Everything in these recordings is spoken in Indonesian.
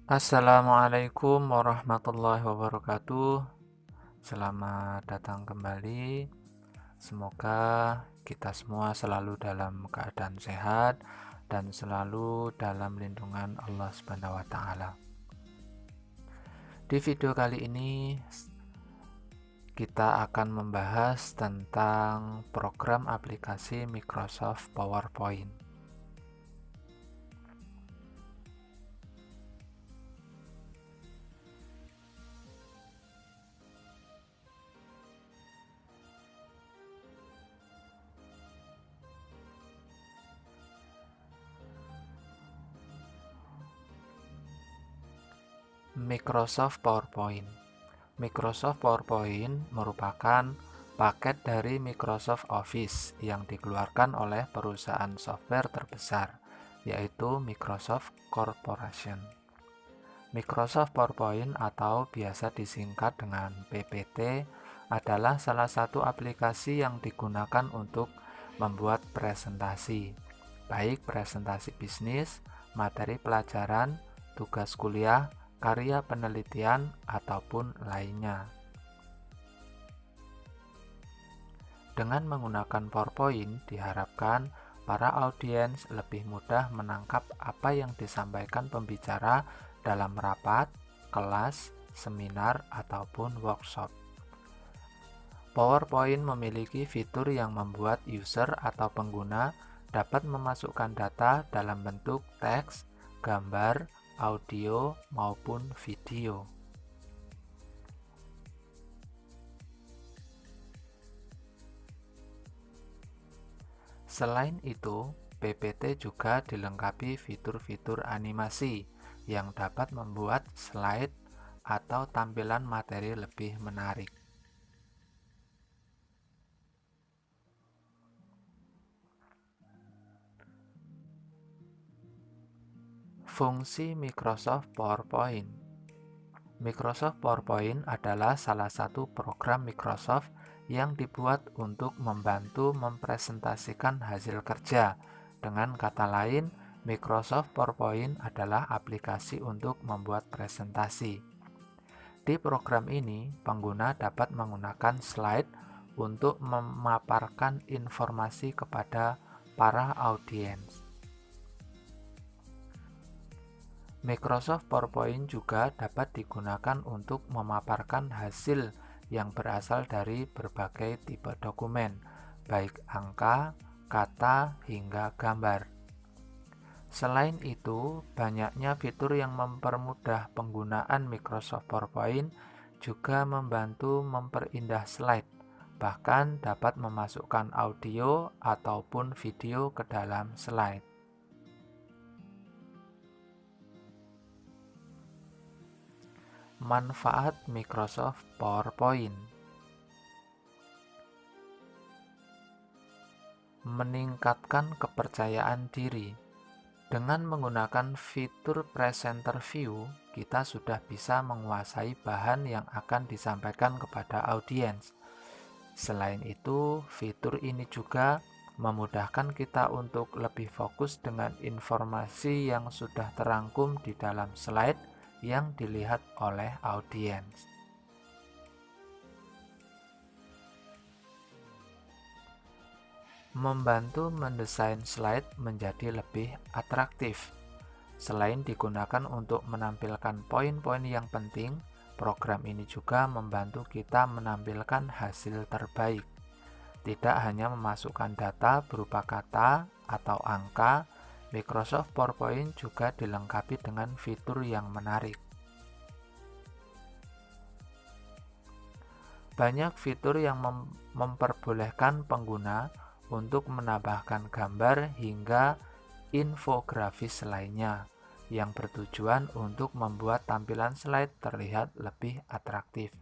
Assalamualaikum warahmatullahi wabarakatuh. Selamat datang kembali. Semoga kita semua selalu dalam keadaan sehat dan selalu dalam lindungan Allah Subhanahu wa taala. Di video kali ini kita akan membahas tentang program aplikasi Microsoft PowerPoint. Microsoft PowerPoint. Microsoft PowerPoint merupakan paket dari Microsoft Office yang dikeluarkan oleh perusahaan software terbesar, yaitu Microsoft Corporation. Microsoft PowerPoint atau biasa disingkat dengan PPT adalah salah satu aplikasi yang digunakan untuk membuat presentasi, baik presentasi bisnis, materi pelajaran, tugas kuliah, karya penelitian, ataupun lainnya. Dengan menggunakan PowerPoint, diharapkan para audiens lebih mudah menangkap apa yang disampaikan pembicara dalam rapat, kelas, seminar, ataupun workshop. PowerPoint memiliki fitur yang membuat user atau pengguna dapat memasukkan data dalam bentuk teks, gambar, audio, maupun video. Selain itu, PPT juga dilengkapi fitur-fitur animasi yang dapat membuat slide atau tampilan materi lebih menarik. Fungsi Microsoft PowerPoint. Microsoft PowerPoint adalah salah satu program Microsoft yang dibuat untuk membantu mempresentasikan hasil kerja. Dengan kata lain, Microsoft PowerPoint adalah aplikasi untuk membuat presentasi. Di program ini, pengguna dapat menggunakan slide untuk memaparkan informasi kepada para audiens. Microsoft PowerPoint juga dapat digunakan untuk memaparkan hasil yang berasal dari berbagai tipe dokumen, baik angka, kata, hingga gambar. Selain itu, banyaknya fitur yang mempermudah penggunaan Microsoft PowerPoint juga membantu memperindah slide, bahkan dapat memasukkan audio ataupun video ke dalam slide. Manfaat Microsoft PowerPoint: meningkatkan kepercayaan diri. Dengan menggunakan fitur Presenter View, kita sudah bisa menguasai bahan yang akan disampaikan kepada audiens. Selain itu, fitur ini juga memudahkan kita untuk lebih fokus dengan informasi yang sudah terangkum di dalam slide yang dilihat oleh audiens. Membantu mendesain slide menjadi lebih atraktif. Selain digunakan untuk menampilkan poin-poin yang penting, program ini juga membantu kita menampilkan hasil terbaik. Tidak hanya memasukkan data berupa kata atau angka, Microsoft PowerPoint juga dilengkapi dengan fitur yang menarik. Banyak fitur yang memperbolehkan pengguna untuk menambahkan gambar hingga infografis lainnya yang bertujuan untuk membuat tampilan slide terlihat lebih atraktif.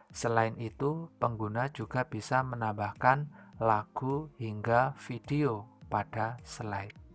Selain itu, pengguna juga bisa menambahkan lagu hingga video pada slide.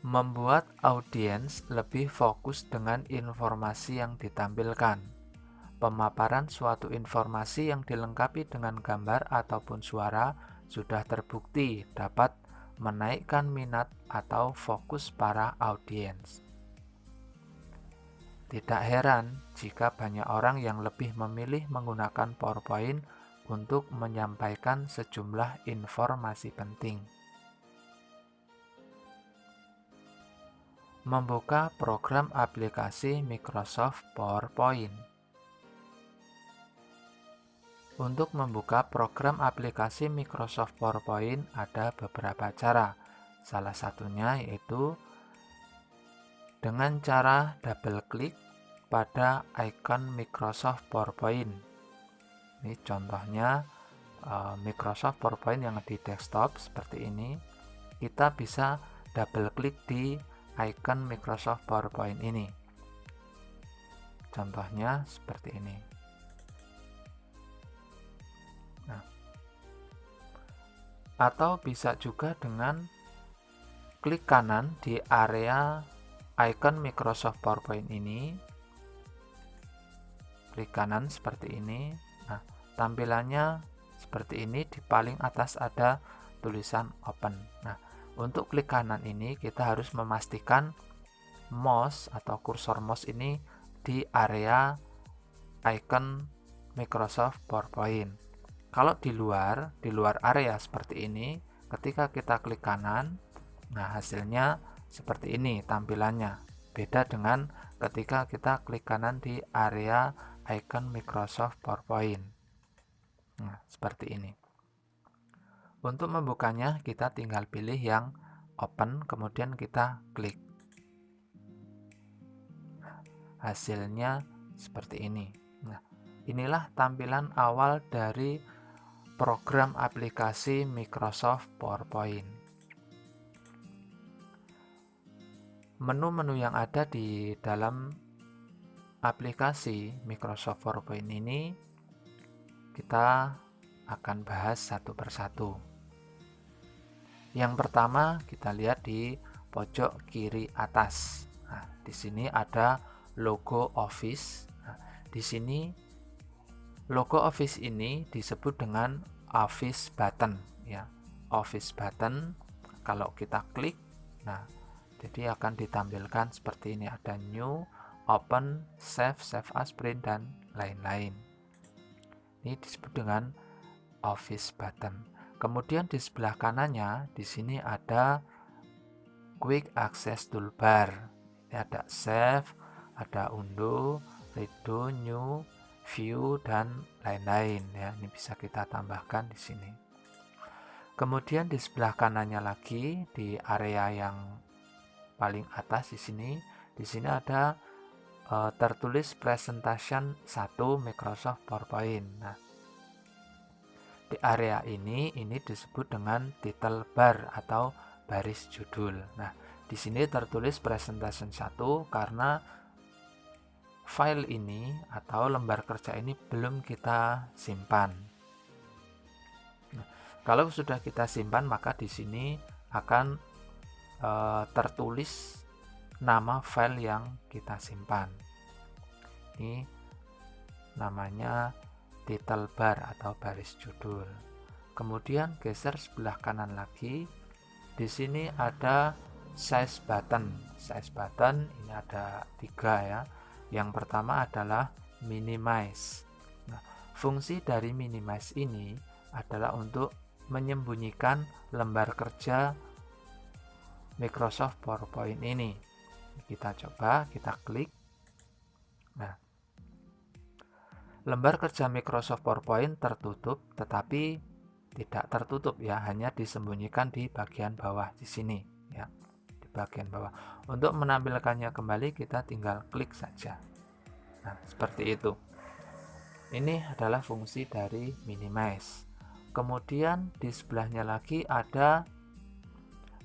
Membuat audiens lebih fokus dengan informasi yang ditampilkan. Pemaparan suatu informasi yang dilengkapi dengan gambar ataupun suara sudah terbukti dapat menaikkan minat atau fokus para audiens. Tidak heran jika banyak orang yang lebih memilih menggunakan PowerPoint untuk menyampaikan sejumlah informasi penting. Membuka program aplikasi Microsoft PowerPoint. Untuk membuka program aplikasi Microsoft PowerPoint ada beberapa cara. Salah satunya yaitu dengan cara double klik pada icon Microsoft PowerPoint. Ini contohnya Microsoft PowerPoint yang di desktop seperti ini. Kita bisa double klik di icon Microsoft PowerPoint ini. Contohnya seperti ini. Nah, atau bisa juga dengan klik kanan di area icon Microsoft PowerPoint ini. Klik kanan seperti ini. Nah, tampilannya seperti ini. Di paling atas ada tulisan open. Nah, untuk klik kanan ini kita harus memastikan mouse atau kursor mouse ini di area icon Microsoft PowerPoint. Kalau di luar area seperti ini, ketika kita klik kanan, nah hasilnya seperti ini tampilannya. Beda dengan ketika kita klik kanan di area icon Microsoft PowerPoint. Nah, seperti ini. Untuk membukanya, kita tinggal pilih yang open, kemudian kita klik. Hasilnya seperti ini. Nah, inilah tampilan awal dari program aplikasi Microsoft PowerPoint. Menu-menu yang ada di dalam aplikasi Microsoft PowerPoint ini kita akan bahas satu persatu. Yang pertama kita lihat di pojok kiri atas. Nah, di sini ada logo Office. Nah, di sini logo Office ini disebut dengan Office button ya. Office button kalau kita klik, nah jadi akan ditampilkan seperti ini, ada new, open, save as, print dan lain-lain. Ini disebut dengan Office button. Kemudian di sebelah kanannya di sini ada Quick Access Toolbar. Ini ada save, ada undo, redo, new, view dan lain-lain ya. Ini bisa kita tambahkan di sini. Kemudian di sebelah kanannya lagi di area yang paling atas di sini ada tertulis presentation 1 Microsoft PowerPoint. Nah, di area ini disebut dengan title bar atau baris judul. Nah, di sini tertulis presentation 1 karena file ini atau lembar kerja ini belum kita simpan. Nah, kalau sudah kita simpan maka di sini akan tertulis nama file yang kita simpan. Ini namanya title bar atau baris judul. Kemudian geser sebelah kanan lagi. Di sini ada size button. Size button ini ada 3 ya. Yang pertama adalah minimize. Nah, fungsi dari minimize ini adalah untuk menyembunyikan lembar kerja Microsoft PowerPoint ini. Kita coba, kita klik. Nah, lembar kerja Microsoft PowerPoint tertutup, tetapi tidak tertutup ya, hanya disembunyikan di bagian bawah di sini ya. Bagian bawah. Untuk menampilkannya kembali kita tinggal klik saja. Nah, seperti itu. Ini adalah fungsi dari minimize. Kemudian di sebelahnya lagi ada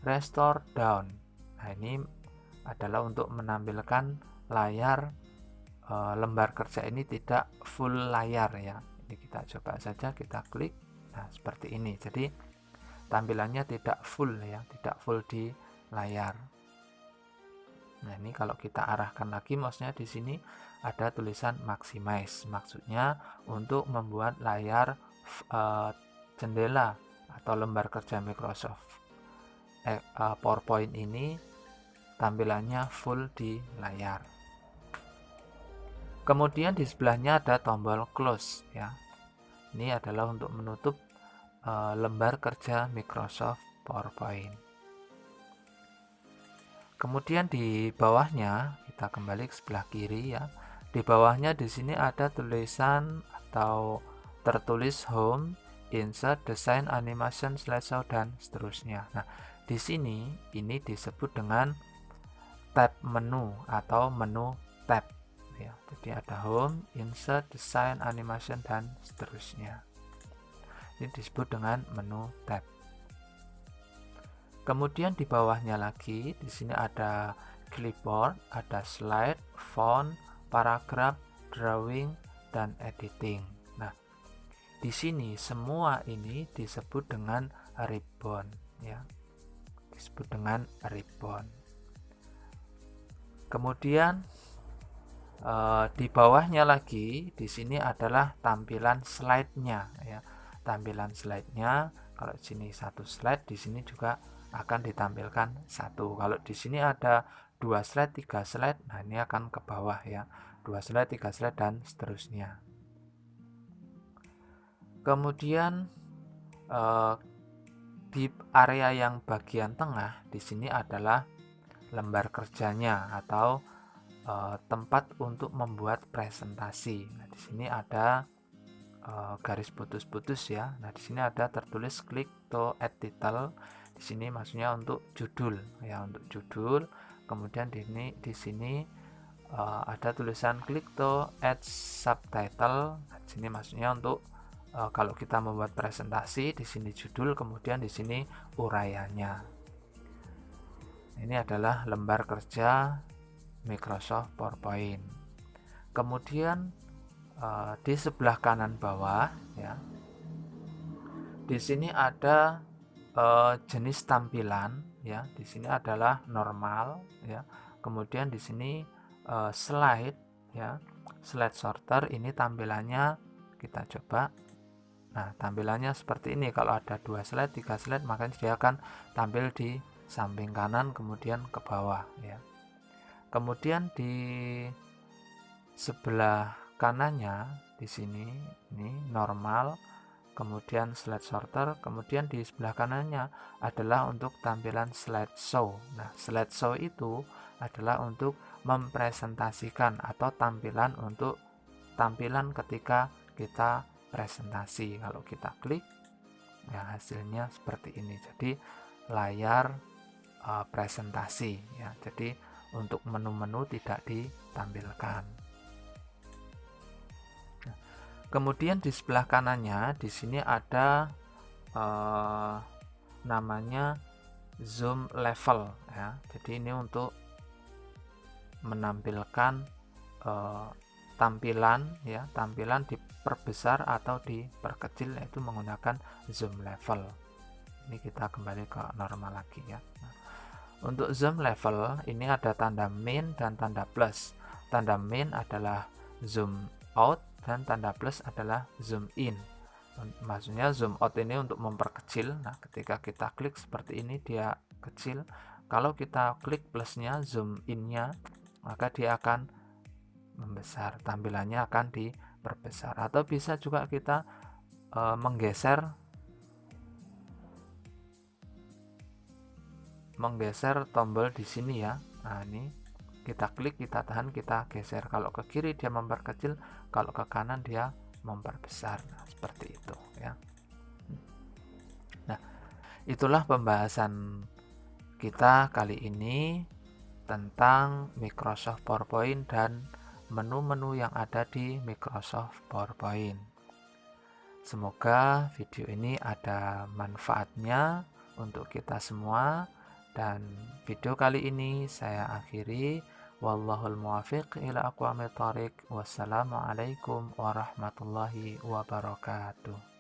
restore down. Nah, ini adalah untuk menampilkan layar lembar kerja ini tidak full layar ya. Ini kita coba saja, kita klik. Nah, seperti ini. Jadi tampilannya tidak full ya, tidak full di layar. Nah, ini kalau kita arahkan lagi mouse-nya di sini ada tulisan maximize. Maksudnya untuk membuat layar jendela atau lembar kerja Microsoft PowerPoint ini tampilannya full di layar. Kemudian di sebelahnya ada tombol close ya. Ini adalah untuk menutup lembar kerja Microsoft PowerPoint. Kemudian di bawahnya kita kembali ke sebelah kiri ya. Di bawahnya di sini ada tulisan atau tertulis home, insert, design, animation, slideshow dan seterusnya. Nah, di sini ini disebut dengan tab menu atau menu tab ya. Jadi ada home, insert, design, animation dan seterusnya. Ini disebut dengan menu tab. Kemudian di bawahnya lagi di sini ada clipboard, ada slide, font, paragraph, drawing dan editing. Nah, di sini semua ini disebut dengan ribbon ya. Disebut dengan ribbon. Kemudian di bawahnya lagi di sini adalah tampilan slide-nya ya. Tampilan slide-nya kalau di sini satu slide, di sini juga akan ditampilkan satu. Kalau di sini ada 2 slide, 3 slide, nah ini akan ke bawah ya. 2 slide, 3 slide dan seterusnya. Kemudian di area yang bagian tengah di sini adalah lembar kerjanya atau tempat untuk membuat presentasi. Nah, di sini ada garis putus-putus ya. Nah, di sini ada tertulis click to add title. Di sini maksudnya untuk judul ya, untuk judul. Kemudian di sini ada tulisan click to add subtitle. Nah, di sini maksudnya untuk kalau kita membuat presentasi, di sini judul, kemudian di sini uraiannya. Ini adalah lembar kerja Microsoft PowerPoint. Kemudian di sebelah kanan bawah ya, di sini ada jenis tampilan ya. Di sini adalah normal ya. Kemudian di sini slide ya, slide sorter. Ini tampilannya kita coba. Nah, tampilannya seperti ini. Kalau ada 2 slide, 3 slide, maka dia akan tampil di samping kanan kemudian ke bawah ya. Kemudian di sebelah kanannya di sini ini normal, kemudian slide sorter, kemudian di sebelah kanannya adalah untuk tampilan slideshow. Nah, slideshow itu adalah untuk mempresentasikan atau tampilan ketika kita presentasi. Kalau kita klik ya hasilnya seperti ini. Jadi layar presentasi ya. Jadi untuk menu-menu tidak ditampilkan. Nah, kemudian di sebelah kanannya di sini ada namanya zoom level ya. Jadi ini untuk menampilkan tampilan diperbesar atau diperkecil, yaitu menggunakan zoom level. Ini kita kembali ke normal lagi ya. Nah, untuk zoom level ini ada tanda min dan tanda plus. Tanda min adalah zoom out dan tanda plus adalah zoom in. Maksudnya zoom out ini untuk memperkecil. Nah, ketika kita klik seperti ini dia kecil. Kalau kita klik plusnya, zoom innya, maka dia akan membesar, tampilannya akan diperbesar. Atau bisa juga kita menggeser tombol di sini ya. Nah, ini kita klik, kita tahan, kita geser. Kalau ke kiri dia memperkecil, kalau ke kanan dia memperbesar. Nah, seperti itu ya. Nah, itulah pembahasan kita kali ini tentang Microsoft PowerPoint dan menu-menu yang ada di Microsoft PowerPoint. Semoga video ini ada manfaatnya untuk kita semua, dan video kali ini saya akhiri. Wallahul muwaffiq ila aqwamit thoriq. Wassalamualaikum warahmatullahi wabarakatuh.